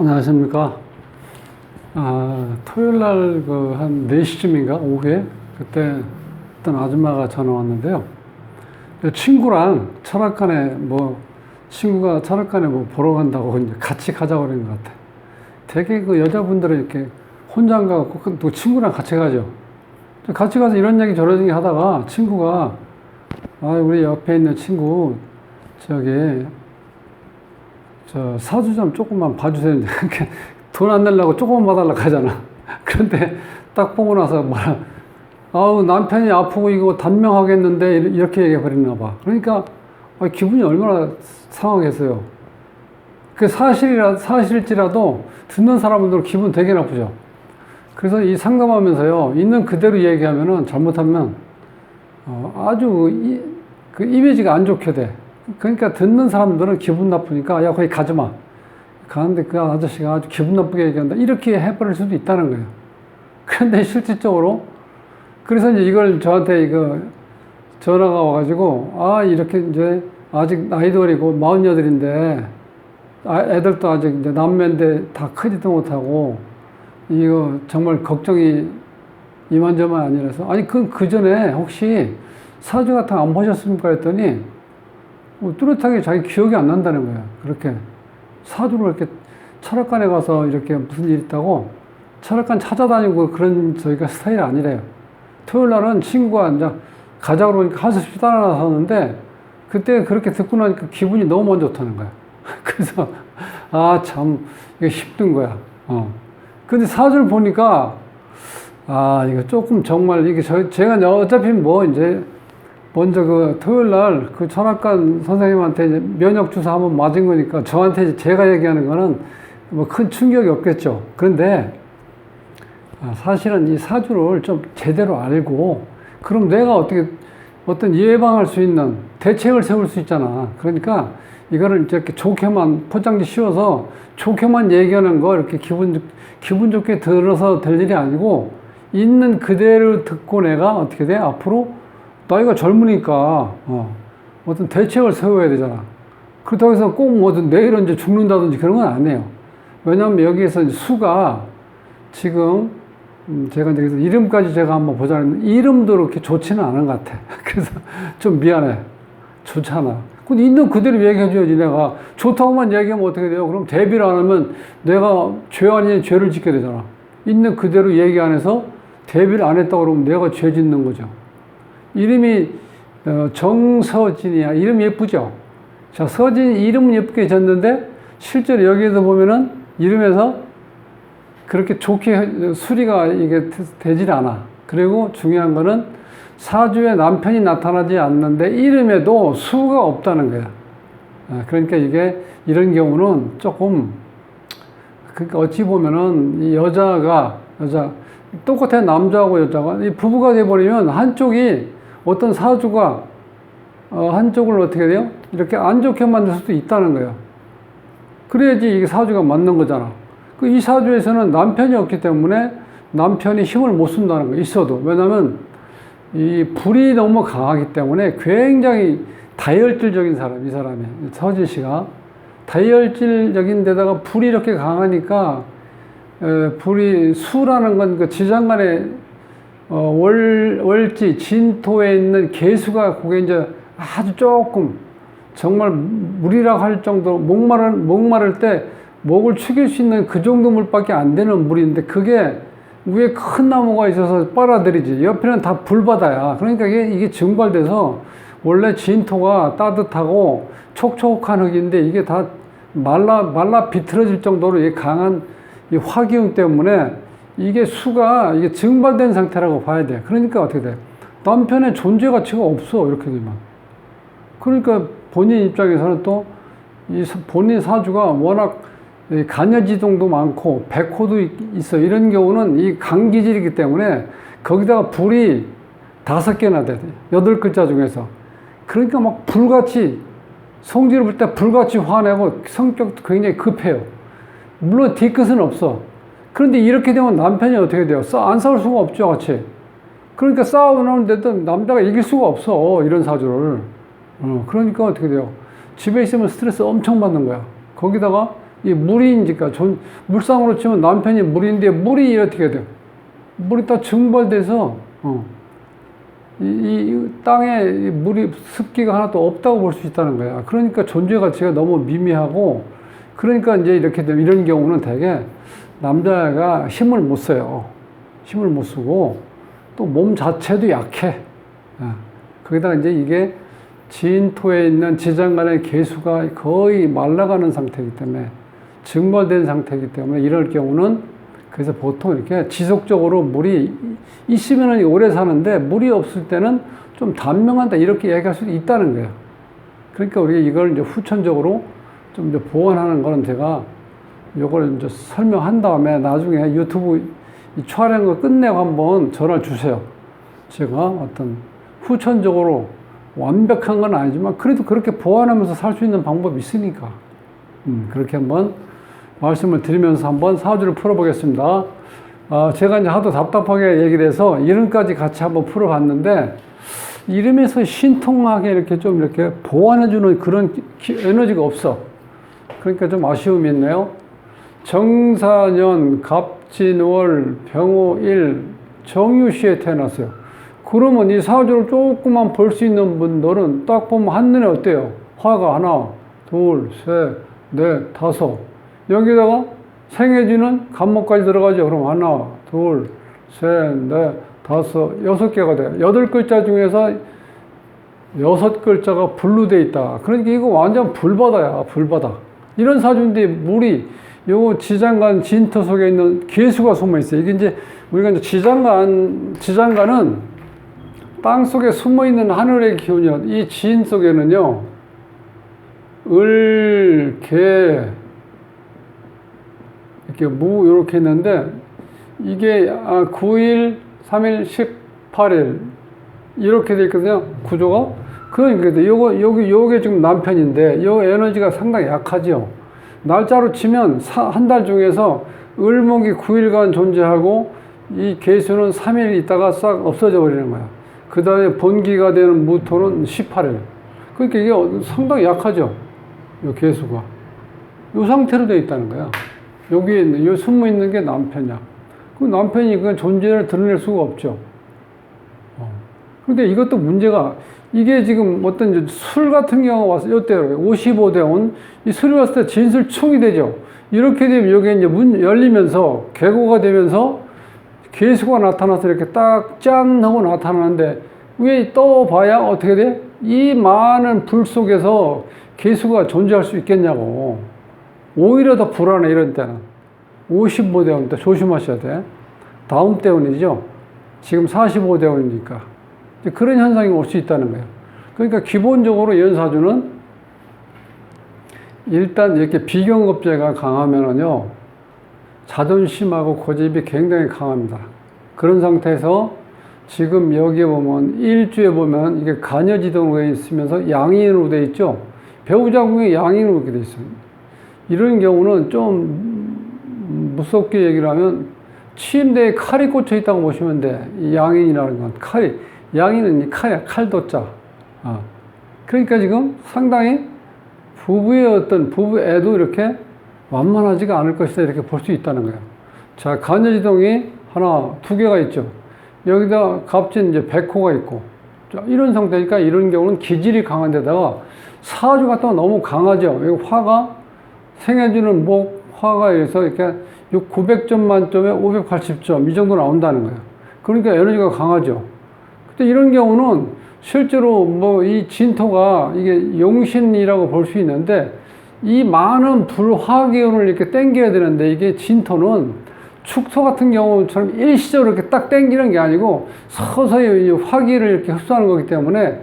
안녕하십니까. 토요일 날 한 4시쯤인가 오후에 그때 어떤 아줌마가 전화 왔는데요. 친구랑 친구가 철학관에 보러 간다고 이제 같이 가자고 그런 것 같아. 되게 그 여자분들은 이렇게 혼자 안 가고 또 친구랑 같이 가죠. 같이 가서 이런 얘기 저런 얘기 하다가 친구가 우리 옆에 있는 친구 사주 좀 조금만 봐주세요. 돈 안 내려고 조금만 봐달라고 하잖아. 그런데 딱 보고 나서 남편이 아프고 이거 단명하겠는데 이렇게 얘기해버리나 봐. 그러니까 기분이 얼마나 상하겠어요. 그 사실일지라도 듣는 사람들은 기분 되게 나쁘죠. 그래서 이 상담하면서요, 있는 그대로 얘기하면은 잘못하면 아주 그 이미지가 안 좋게 돼. 그러니까 듣는 사람들은 기분 나쁘니까 거기 가지 마. 가는데 그 아저씨가 아주 기분 나쁘게 얘기한다. 이렇게 해버릴 수도 있다는 거예요. 그런데 실질적으로 그래서 이제 이걸 저한테 전화가 와가지고 이렇게 이제 아직 나이도 어리고 48인데 애들도 아직 이제 남매인데 다 크지도 못하고 이거 정말 걱정이 이만저만 아니라서 그 전에 혹시 사주 같은 거 안 보셨습니까? 했더니 뚜렷하게 자기 기억이 안 난다는 거예요. 그렇게 사주를 이렇게 철학관에 가서 이렇게 무슨 일 있다고 철학관 찾아다니고 그런 저희가 스타일이 아니래요. 토요일 날은 친구가 이제 가자고 그러니까 할 수 없이 따라 나섰는데 그때 그렇게 듣고 나니까 기분이 너무 안 좋다는 거야. 그래서 참 이게 힘든 거야. 근데 사주를 보니까 이거 조금 정말 이게 제가 어차피 이제 먼저 토요일 날 철학관 선생님한테 이제 면역 주사 한번 맞은 거니까 저한테 이제 제가 얘기하는 거는 큰 충격이 없겠죠. 그런데 사실은 이 사주를 좀 제대로 알고 그럼 내가 어떤 예방할 수 있는 대책을 세울 수 있잖아. 그러니까 이거를 이렇게 좋게만 포장지 씌워서 좋게만 얘기하는 거 이렇게 기분 좋게 들어서 될 일이 아니고 있는 그대로 듣고 내가 어떻게 돼? 앞으로 나이가 젊으니까 어떤 대책을 세워야 되잖아. 그렇다고 해서 꼭 내일은 이제 죽는다든지 그런 건 안 해요. 왜냐하면 여기에서 이제 수가 지금 제가 이제 이름까지 제가 한번 보자면 이름도 그렇게 좋지는 않은 것 같아. 그래서 좀 미안해. 좋잖아. 근데 있는 그대로 얘기해줘야지. 내가 좋다고만 얘기하면 어떻게 돼요? 그럼 대비를 안 하면 내가 죄 아닌 죄를 짓게 되잖아. 있는 그대로 얘기 안 해서 대비를 안 했다고 그러면 내가 죄 짓는 거죠. 이름이 정서진이야. 이름 예쁘죠? 자, 서진 이름은 예쁘게 졌는데 실제로 여기에서 보면은 이름에서 그렇게 좋게 수리가 이게 되질 않아. 그리고 중요한 거는 사주에 남편이 나타나지 않는데 이름에도 수가 없다는 거야. 그러니까 이런 경우는 조금 그러니까 어찌 보면은 이 여자 똑같아. 남자하고 여자가 이 부부가 돼버리면 한쪽이 어떤 사주가 한쪽을 어떻게 돼요? 이렇게 안 좋게 만들 수도 있다는 거예요. 그래야지 이게 사주가 맞는 거잖아. 이 사주에서는 남편이 없기 때문에 남편이 힘을 못 쓴다는 거예요. 있어도. 왜냐면 이 불이 너무 강하기 때문에 굉장히 다혈질적인 사람, 이 사람이. 서진 씨가. 다혈질적인 데다가 불이 이렇게 강하니까 불이 수라는 건 그 지장간에 월지, 진토에 있는 개수가 그게 이제 아주 조금 정말 물이라고 할 정도로 목마를 때 목을 축일 수 있는 그 정도 물밖에 안 되는 물인데 그게 위에 큰 나무가 있어서 빨아들이지. 옆에는 다 불바다야. 그러니까 이게 증발돼서 원래 진토가 따뜻하고 촉촉한 흙인데 이게 다 말라 비틀어질 정도로 이 강한 이 화기운 때문에 이게 증발된 상태라고 봐야 돼. 그러니까 어떻게 돼? 남편의 존재 가치가 없어. 이렇게 되면. 그러니까 본인 입장에서는 또 이 본인 사주가 워낙 간여지동도 많고 백호도 있어. 이런 경우는 이 강기질이기 때문에 거기다가 불이 5개나 돼. 8글자 중에서. 그러니까 막 불같이 성질을 부릴 때 불같이 화내고 성격도 굉장히 급해요. 물론 뒤끝은 없어. 그런데 이렇게 되면 남편이 어떻게 돼요? 안 싸울 수가 없죠, 같이. 그러니까 싸우는데도 남자가 이길 수가 없어, 이런 사주를. 그러니까 어떻게 돼요? 집에 있으면 스트레스 엄청 받는 거야. 거기다가 이 물이니까, 물상으로 치면 남편이 물인데, 물이 어떻게 돼요? 물이 다 증발돼서, 이 땅에 물이, 습기가 하나도 없다고 볼 수 있다는 거야. 그러니까 존재 가치가 너무 미미하고, 그러니까 이제 이렇게 되면 이런 경우는 되게 남자가 힘을 못 써요. 힘을 못 쓰고, 또 몸 자체도 약해. 거기다가 이제 이게 진토에 있는 지장간의 개수가 거의 말라가는 상태이기 때문에, 증발된 상태이기 때문에 이럴 경우는, 그래서 보통 이렇게 지속적으로 물이 있으면 오래 사는데 물이 없을 때는 좀 단명한다 이렇게 얘기할 수도 있다는 거예요. 그러니까 우리가 이걸 이제 후천적으로 좀 이제 보완하는 거는 제가 이걸 이제 설명한 다음에 나중에 유튜브 이 촬영을 끝내고 한번 전화 주세요. 제가 어떤 후천적으로 완벽한 건 아니지만 그래도 그렇게 보완하면서 살 수 있는 방법이 있으니까 그렇게 한번 말씀을 드리면서 한번 사주를 풀어보겠습니다. 제가 이제 하도 답답하게 얘기를 해서 이름까지 같이 한번 풀어봤는데 이름에서 신통하게 이렇게 좀 이렇게 보완해주는 그런 에너지가 없어. 그러니까 좀 아쉬움이 있네요. 정사년, 갑진월, 병호일, 정유시에 태어났어요. 그러면 이 사주를 조금만 볼 수 있는 분들은 딱 보면 한눈에 어때요? 화가 하나, 둘, 셋, 넷, 다섯. 여기다가 생해지는 간목까지 들어가죠. 그럼 하나, 둘, 셋, 넷, 다섯, 6개가 돼요. 8글자 중에서 6글자가 불로 돼 있다. 그러니까 이거 완전 불바다야, 불바다. 이런 사주인데 물이 요 지장간 진토 속에 있는 개수가 숨어 있어요. 이게 이제 우리가 이제 지장간은 땅 속에 숨어 있는 하늘의 기운이요. 이 진 속에는요, 을, 개, 이렇게 무, 이렇게 있는데, 이게 9일, 3일, 18일, 이렇게 돼 있거든요. 구조가. 그러니까 요게 지금 남편인데, 요 에너지가 상당히 약하죠. 날짜로 치면 한 달 중에서 을목이 9일간 존재하고, 이 개수는 3일 있다가 싹 없어져 버리는 거야. 그 다음에 본기가 되는 무토는 18일. 그러니까 이게 상당히 약하죠. 요 개수가. 요 상태로 되어 있다는 거야. 여기에 있는, 요 숨어 있는 게 남편이야. 그 남편이 그 존재를 드러낼 수가 없죠. 그러니까 이것도 문제가, 이게 지금 어떤 술 같은 경우가 왔을 때, 이때 55대 온, 이 술이 왔을 때 진술충이 되죠. 이렇게 되면 여기에 이제 문 열리면서, 개고가 되면서, 개수가 나타나서 이렇게 딱 짠 하고 나타나는데, 위에 떠봐야 어떻게 돼? 이 많은 불 속에서 개수가 존재할 수 있겠냐고. 오히려 더 불안해, 이런 때는. 55대원 때 조심하셔야 돼. 다음 대원이죠. 지금 45대원이니까. 그런 현상이 올 수 있다는 거예요. 그러니까 기본적으로 연사주는 일단 이렇게 비경급제가 강하면은요, 자존심하고 고집이 굉장히 강합니다. 그런 상태에서 지금 여기에 보면 일주에 보면 이게 간여지동으로 있으면서 양인으로 되어 있죠. 배우자궁이 양인으로 이렇게 되어 있어요. 이런 경우는 좀 무섭게 얘기를 하면 침대에 칼이 꽂혀 있다고 보시면 돼. 이 양인이라는 건 칼이, 양인은 이 칼이야, 칼도자. 그러니까 지금 상당히 부부애도 이렇게 완만하지가 않을 것이다, 이렇게 볼 수 있다는 거예요. 자, 간여지동이 하나, 2개가 있죠. 여기다 갑진 이제 백호가 있고. 자, 이런 상태니까 이런 경우는 기질이 강한 데다가 사주 같은 건 너무 강하죠. 여기 화가 생해주는 목, 화가 이래서 이렇게 900점 만점에 580점 이 정도 나온다는 거예요. 그러니까 에너지가 강하죠. 근데 이런 경우는 실제로 뭐 이 진토가 이게 용신이라고 볼 수 있는데 이 많은 불화기운을 이렇게 땡겨야 되는데 이게 진토는 축토 같은 경우처럼 일시적으로 이렇게 딱 땡기는 게 아니고 서서히 화기를 이렇게 흡수하는 거기 때문에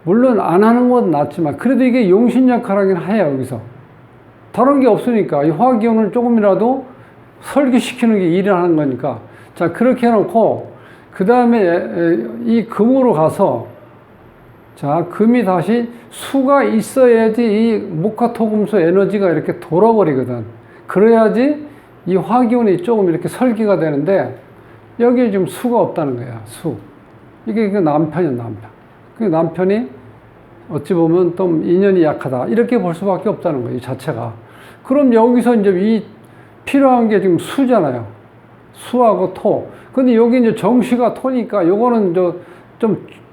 물론 안 하는 건 낫지만 그래도 이게 용신 역할하긴 해요, 여기서. 다른 게 없으니까 이 화기운을 조금이라도 설계시키는 게 일을 하는 거니까. 자, 그렇게 해놓고 그 다음에 이 금으로 가서 자, 금이 다시 수가 있어야지 이 목화토금수 에너지가 이렇게 돌아버리거든. 그래야지 이 화기운이 조금 이렇게 설계가 되는데 여기에 지금 수가 없다는 거야, 수. 이게 그 남편이야, 남편. 그 남편이 어찌 보면 좀 인연이 약하다. 이렇게 볼 수밖에 없다는 거예요, 이 자체가. 그럼 여기서 이제 이 필요한 게 지금 수잖아요. 수하고 토. 근데 여기 이제 정시가 토니까 요거는 좀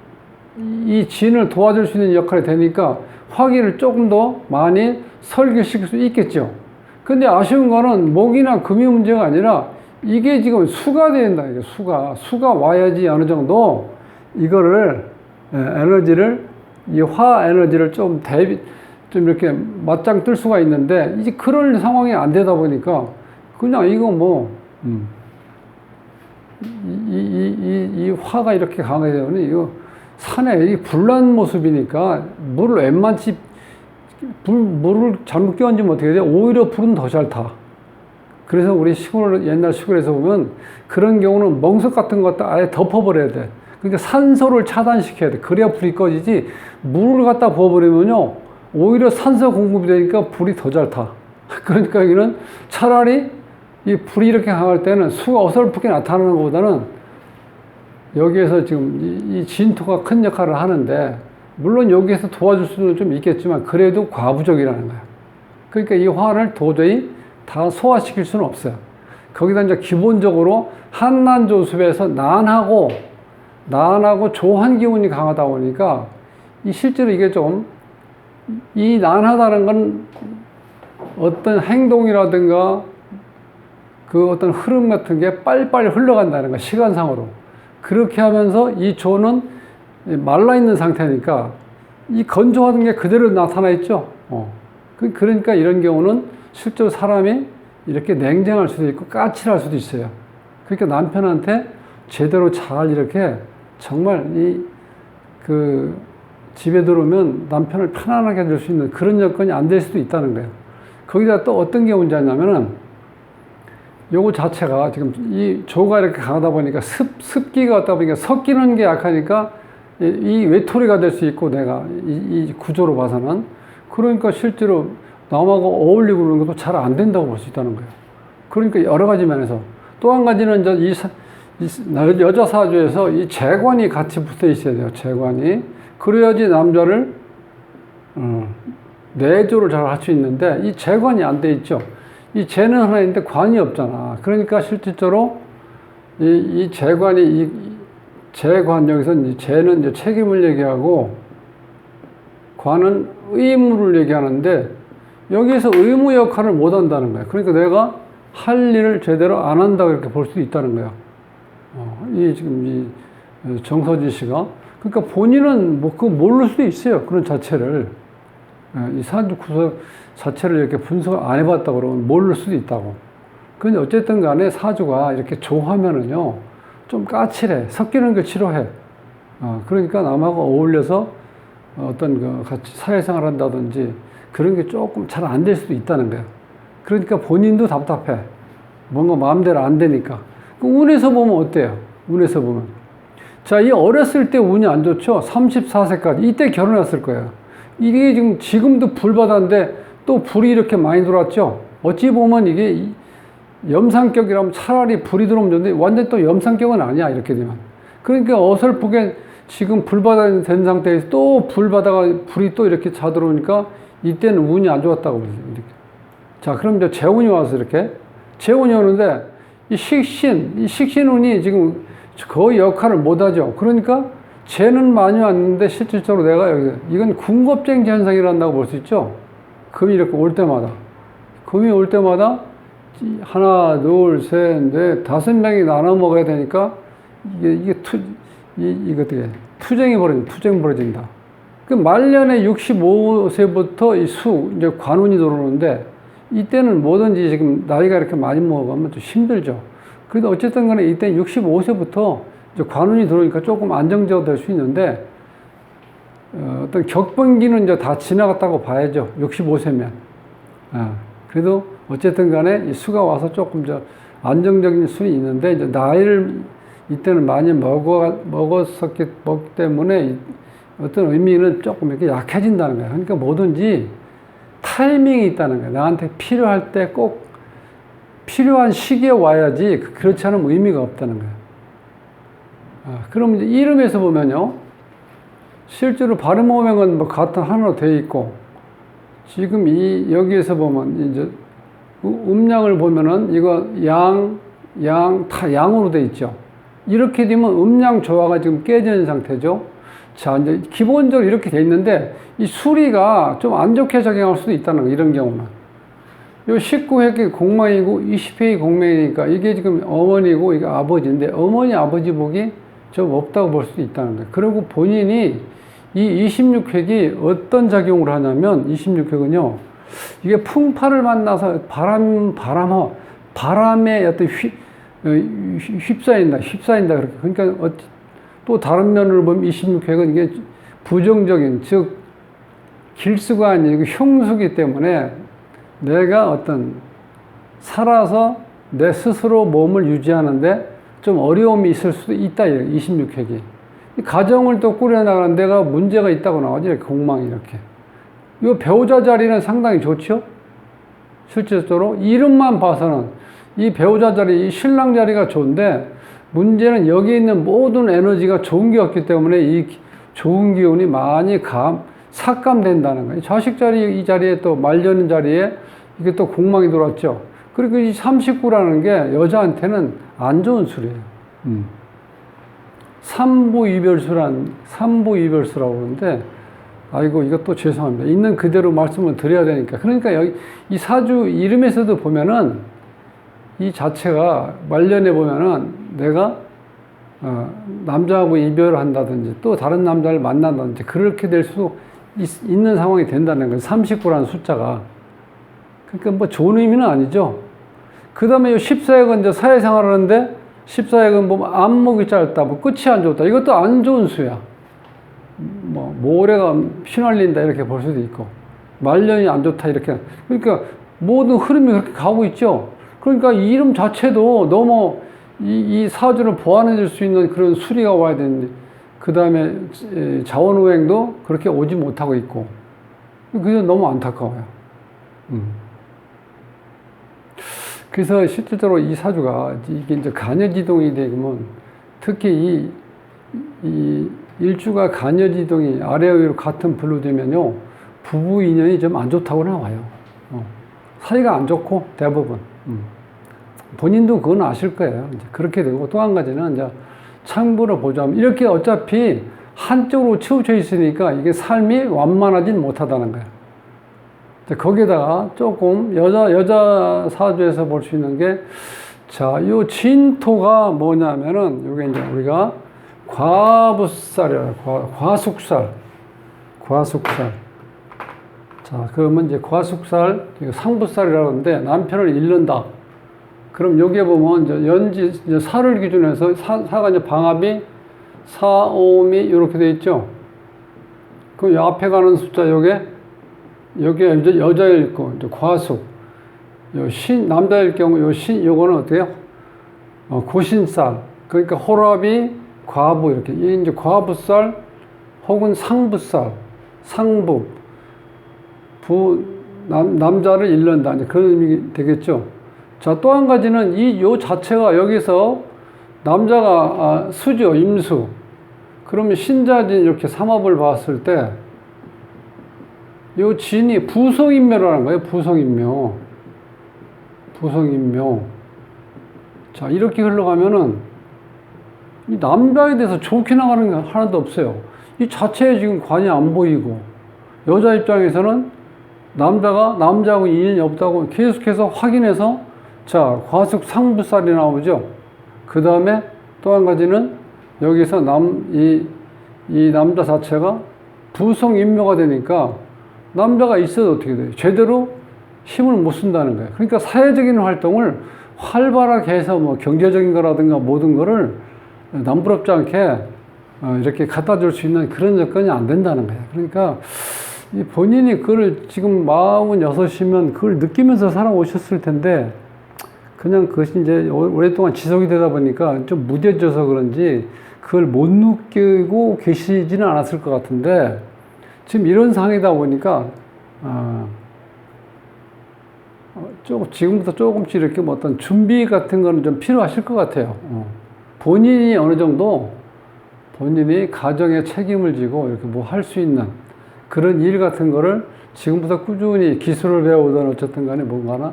이 진을 도와줄 수 있는 역할이 되니까 화기를 조금 더 많이 설계시킬 수 있겠죠. 근데 아쉬운 거는 목이나 금이 문제가 아니라 이게 지금 수가 된다. 이게 수가 와야지 어느 정도 이거를 에너지를 이 화 에너지를 좀 이렇게 맞짱 뜰 수가 있는데 이제 그런 상황이 안 되다 보니까 그냥 이거 뭐 이 화가 이렇게 강하게 되면 이거 산에 이 불난 모습이니까 물을 웬만치 물을 잘못 끼얹으면 어떻게 돼? 오히려 불은 더 잘 타. 그래서 우리 옛날 시골에서 보면 그런 경우는 멍석 같은 거 갖다 아예 덮어버려야 돼. 그러니까 산소를 차단시켜야 돼. 그래야 불이 꺼지지. 물을 갖다 부어버리면요. 오히려 산소 공급이 되니까 불이 더 잘 타. 그러니까 여기는 차라리 이 불이 이렇게 강할 때는 수가 어설프게 나타나는 것보다는 여기에서 지금 이 진토가 큰 역할을 하는데 물론 여기에서 도와줄 수는 좀 있겠지만 그래도 과부족이라는 거예요. 그러니까 이 화를 도저히 다 소화시킬 수는 없어요. 거기다 이제 기본적으로 한난조습에서 난하고 조한 기운이 강하다 보니까 실제로 이게 좀 이 난하다는 건 어떤 행동이라든가 그 어떤 흐름 같은 게 빨리빨리 흘러간다는 거야, 시간상으로. 그렇게 하면서 이 조는 말라있는 상태니까 이 건조하던 게 그대로 나타나 있죠. 그러니까 이런 경우는 실제로 사람이 이렇게 냉정할 수도 있고 까칠할 수도 있어요. 그러니까 남편한테 제대로 잘 이렇게 정말 집에 들어오면 남편을 편안하게 해줄 수 있는 그런 여건이 안 될 수도 있다는 거예요. 거기다 또 어떤 게 문제냐면은 요거 자체가 지금 이 조가 이렇게 강하다 보니까 습기가 왔다 보니까 섞이는 게 약하니까 이 외톨이가 될 수 있고 내가 이 구조로 봐서는 그러니까 실제로 남하고 어울리고 그러는 것도 잘 안 된다고 볼 수 있다는 거예요. 그러니까 여러 가지 면에서 또 한 가지는 이제 여자 사주에서 이 재관이 같이 붙어 있어야 돼요. 재관이. 그래야지 남자를 내조를 잘 할 수 있는데 이 재관이 안 돼 있죠. 이 재는 하나 있는데 관이 없잖아. 그러니까 실질적으로 이 재관이 재관 여기서 재는 이제 책임을 얘기하고 관은 의무를 얘기하는데 여기에서 의무 역할을 못 한다는 거야. 그러니까 내가 할 일을 제대로 안 한다고 이렇게 볼 수도 있다는 거야. 지금 이 정서진 씨가. 그러니까 본인은 그거 모를 수도 있어요. 그런 자체를. 이 사주 구석 자체를 이렇게 분석을 안 해봤다 그러면 모를 수도 있다고. 근데 어쨌든 간에 사주가 이렇게 조하면은요, 좀 까칠해. 섞이는 걸 싫어해. 그러니까 남하고 어울려서 어떤 같이 사회생활 한다든지 그런 게 조금 잘 안 될 수도 있다는 거예요. 그러니까 본인도 답답해. 뭔가 마음대로 안 되니까. 운에서 보면 어때요? 운에서 보면. 자, 이 어렸을 때 운이 안 좋죠? 34세까지. 이때 결혼했을 거예요. 이게 지금도 불바다인데 또 불이 이렇게 많이 들어왔죠? 어찌 보면 이게 염상격이라면 차라리 불이 들어오면 좋은데 완전 또 염상격은 아니야, 이렇게 되면. 그러니까 어설프게 지금 불바다 된 상태에서 또 불이 또 이렇게 차들어오니까 이때는 운이 안 좋았다고 그러죠. 이렇게. 자, 그럼 이제 재운이 와서 이렇게. 재운이 오는데 이 식신운이 지금 거의 역할을 못 하죠. 그러니까 재는 많이 왔는데 실질적으로 내가 이건 군겁쟁이 현상이란다고 볼 수 있죠. 금이 이렇게 올 때마다. 금이 올 때마다 하나, 둘, 셋, 넷, 5명이 나눠 먹어야 되니까 이게 어떻게 투쟁이 벌어진다. 그 말년에 65세부터 이제 관운이 들어오는데 이때는 뭐든지 지금 나이가 이렇게 많이 먹어가면 좀 힘들죠. 그래도 어쨌든 간에 이때 65세부터 이제 관운이 들어오니까 조금 안정적으로 될 수 있는데, 어떤 격변기는 이제 다 지나갔다고 봐야죠. 65세면. 그래도 어쨌든 간에 이 수가 와서 조금 안정적인 수는 있는데, 이제 나이를 이때는 많이 먹었기 때문에 어떤 의미는 조금 이렇게 약해진다는 거예요. 그러니까 뭐든지 타이밍이 있다는 거예요. 나한테 필요할 때 꼭 필요한 시기에 와야지 그렇지 않으면 의미가 없다는 거예요. 그럼 이제 이름에서 보면요. 실제로 발음 오명은 같은 하나로 되어 있고, 지금 여기에서 보면 이제 음양을 보면은 이거 다 양으로 돼 있죠. 이렇게 되면 음양 조화가 지금 깨지는 상태죠. 자, 이제 기본적으로 이렇게 돼 있는데 이 수리가 좀 안 좋게 작용할 수도 있다는 거, 이런 경우는. 요 19획이 공망이고 20획이 공명이니까 이게 지금 어머니고 이게 아버지인데 어머니 아버지 복이 좀 없다고 볼 수도 있다는 거예요. 그리고 본인이 이 26획이 어떤 작용을 하냐면 26획은요, 이게 풍파를 만나서 바람에 어떤 휩싸인다. 그렇게. 그러니까 또 다른 면으로 보면 26획은 이게 부정적인, 즉 길수가 아니고 흉수기 때문에 내가 어떤 살아서 내 스스로 몸을 유지하는데 좀 어려움이 있을 수도 있다. 26획이. 가정을 또 꾸려나가는 데가 문제가 있다고 나오죠. 이렇게 공망이 이렇게. 이 배우자 자리는 상당히 좋죠. 실질적으로 이름만 봐서는 이 배우자 자리, 이 신랑 자리가 좋은데 문제는 여기 있는 모든 에너지가 좋은 게 없기 때문에 이 좋은 기운이 많이 삭감된다는 거예요. 자식 자리, 이 자리에 또 말려는 자리에 이게 또 공망이 들어왔죠. 그리고 이 39라는 게 여자한테는 안 좋은 술이에요. 삼부이별수라고 그러는데, 아이고, 이것도 죄송합니다. 있는 그대로 말씀을 드려야 되니까. 그러니까 여기 이 사주 이름에서도 보면은 이 자체가 말년에 보면은 내가 남자하고 이별을 한다든지 또 다른 남자를 만난다든지 그렇게 될 수 있는 상황이 된다는 거예요. 39라는 숫자가. 그러니까 뭐 좋은 의미는 아니죠. 그 다음에 이 14핵은 이제 사회생활 하는데 14핵은 뭐 안목이 짧다, 뭐 끝이 안 좋다. 이것도 안 좋은 수야. 뭐 모래가 휘날린다 이렇게 볼 수도 있고 말년이 안 좋다 이렇게. 그러니까 모든 흐름이 그렇게 가고 있죠. 그러니까 이 이름 자체도 너무 이 사주를 보완해 줄 수 있는 그런 수리가 와야 되는데 그 다음에 자원우행도 그렇게 오지 못하고 있고 그게 너무 안타까워요. 그래서 실질적으로 이 사주가 이게 이제 간여지동이 되면 특히 이 일주가 간여지동이 아래와 위로 같은 불로 되면요 부부 인연이 좀 안 좋다고 나와요. 사이가 안 좋고 대부분. 본인도 그건 아실 거예요. 이제 그렇게 되고 또 한 가지는 이제 참고로 보자면 이렇게 어차피 한쪽으로 치우쳐 있으니까 이게 삶이 완만하진 못하다는 거예요. 거기다가 조금 여자 사주에서 볼 수 있는 게 자, 요 진토가 뭐냐면은 요게 이제 우리가 과부살이에요. 과숙살. 자, 그러면 이제 과숙살, 상부살이라고 하는데 남편을 잃는다. 그럼 여기에 보면 이제 사를 기준해서 사가 이제 방합이 4, 5미 이렇게 돼 있죠. 그 앞에 가는 숫자 여기에 이제 여자일 거 이제 과숙. 남자일 경우 요거는 어때요? 고신살. 그러니까 호랍이 과부 이렇게. 이제 과부살 혹은 상부살, 상부. 남자를 잃는다. 이제 그런 의미 되겠죠. 자, 또 한 가지는 요 자체가 여기서 남자가 수죠, 임수. 그러면 신자진 이렇게 삼합을 봤을 때, 요 진이 부성인묘라는 거예요, 부성인묘. 자, 이렇게 흘러가면은, 이 남자에 대해서 좋게 나가는 게 하나도 없어요. 이 자체에 지금 관이 안 보이고, 여자 입장에서는 남자하고 인연이 없다고 계속해서 확인해서 자, 과숙 상부살이 나오죠. 그 다음에 또 한 가지는 여기서 이 남자 자체가 부성인묘가 되니까 남자가 있어도 어떻게 돼요? 제대로 힘을 못 쓴다는 거예요. 그러니까 사회적인 활동을 활발하게 해서 뭐 경제적인 거라든가 모든 거를 남부럽지 않게 이렇게 갖다 줄 수 있는 그런 여건이 안 된다는 거예요. 그러니까 본인이 그걸 지금 46이면 그걸 느끼면서 살아오셨을 텐데 그냥 그것이 이제 오랫동안 지속이 되다 보니까 좀 무뎌져서 그런지 그걸 못 느끼고 계시지는 않았을 것 같은데 지금 이런 상황이다 보니까 지금부터 조금씩 이렇게 뭐 어떤 준비 같은 거는 좀 필요하실 것 같아요. 본인이 어느 정도 본인이 가정에 책임을 지고 이렇게 뭐 할 수 있는 그런 일 같은 거를 지금부터 꾸준히 기술을 배우든 어쨌든 간에 뭔가나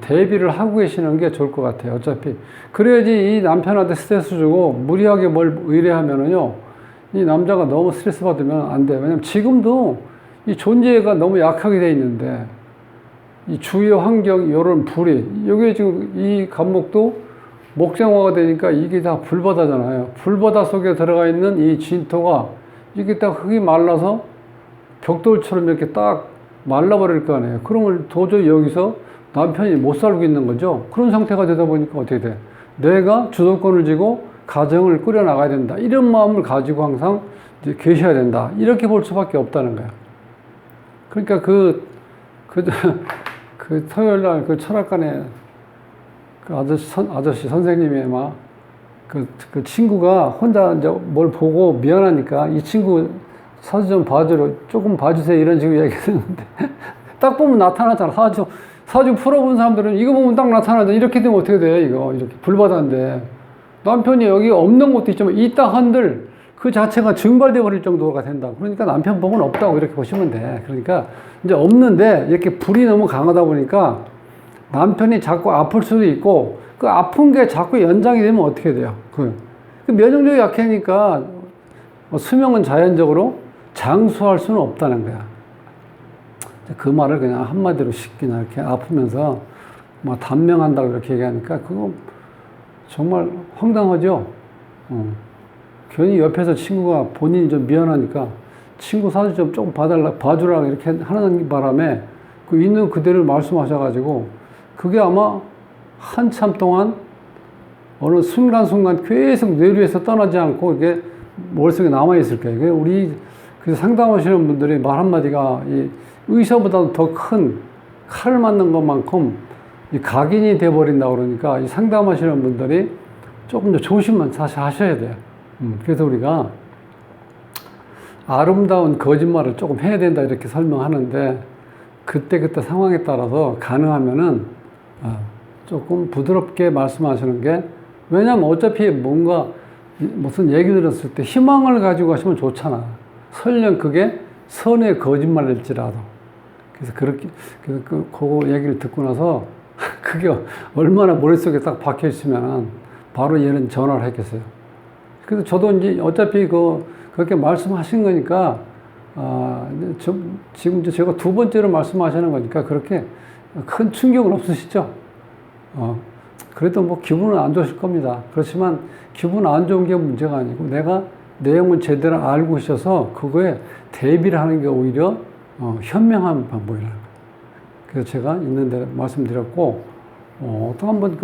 대비를 하고 계시는 게 좋을 것 같아요. 어차피. 그래야지 이 남편한테 스트레스 주고 무리하게 뭘 의뢰하면은요, 이 남자가 너무 스트레스 받으면 안 돼요. 왜냐면 지금도 이 존재가 너무 약하게 돼 있는데, 이 주요 환경, 이런 불이, 여기 지금 이 감목도 목장화가 되니까 이게 다 불바다잖아요. 불바다 속에 들어가 있는 이 진토가 이게 딱 흙이 말라서 벽돌처럼 이렇게 딱 말라버릴 거 아니에요. 그러면 도저히 여기서 남편이 못 살고 있는 거죠. 그런 상태가 되다 보니까 어떻게 돼? 내가 주도권을 쥐고 가정을 꾸려나가야 된다. 이런 마음을 가지고 항상 이제 계셔야 된다. 이렇게 볼 수밖에 없다는 거야. 그러니까 그 토요일 날 그 철학관에 그 아저씨 선생님이 막 그 친구가 혼자 이제 뭘 보고 미안하니까 이 친구 사주 좀 봐주러 조금 봐주세요 이런 식으로 얘기했는데 딱 보면 나타나잖아. 사주 풀어본 사람들은 이거 보면 딱 나타나잖아. 이렇게 되면 어떻게 돼? 이거 이렇게 불바다인데 남편이 여기 없는 것도 있지만 있다 한들 그 자체가 증발돼 버릴 정도가 된다. 그러니까 남편 복은 없다고 이렇게 보시면 돼. 그러니까 이제 없는데 이렇게 불이 너무 강하다 보니까 남편이 자꾸 아플 수도 있고 그 아픈 게 자꾸 연장이 되면 어떻게 돼요? 그 면역력이 약하니까 수명은 자연적으로 장수할 수는 없다는 거야. 그 말을 그냥 한마디로 쉽게 이렇게 아프면서 뭐 단명한다고 이렇게 얘기하니까 그거 정말 황당하죠. 괜히 옆에서 친구가 본인이 좀 미안하니까 친구 사주 좀 조금 봐주라 이렇게 하는 바람에 그 있는 그대로 말씀하셔가지고 그게 아마 한참 동안 어느 순간순간 계속 뇌 위에서 떠나지 않고 이게 머릿속에 남아있을 거예요. 우리 그 상담하시는 분들이 말 한마디가 이 의사보다도 더 큰 칼을 맞는 것만큼 이 각인이 돼버린다 그러니까 이 상담하시는 분들이 조금 더 조심만 사실 하셔야 돼요. 그래서 우리가 아름다운 거짓말을 조금 해야 된다 이렇게 설명하는데 그때그때 상황에 따라서 가능하면은 조금 부드럽게 말씀하시는 게 왜냐면 어차피 뭔가 무슨 얘기 들었을 때 희망을 가지고 가시면 좋잖아. 설령 그게 선의 거짓말일지라도. 그래서 그렇게 그거 얘기를 듣고 나서 그게 얼마나 머릿속에 딱 박혀 있으면 바로 얘는 전화를 했겠어요. 그래서 저도 이제 어차피 그렇게 말씀하신 거니까 지금 이제 제가 두 번째로 말씀하시는 거니까 그렇게 큰 충격은 없으시죠? 그래도 뭐 기분은 안 좋으실 겁니다. 그렇지만 기분 안 좋은 게 문제가 아니고 내가 내용을 제대로 알고 있어서 그거에 대비를 하는 게 오히려 현명한 방법이라는 거예요. 그래서 제가 있는 대로 말씀드렸고 또 한번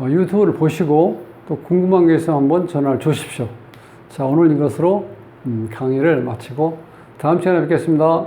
유튜브를 보시고 또 궁금한 게 있으면 한번 전화를 주십시오. 자, 오늘 이것으로 강의를 마치고 다음 시간에 뵙겠습니다.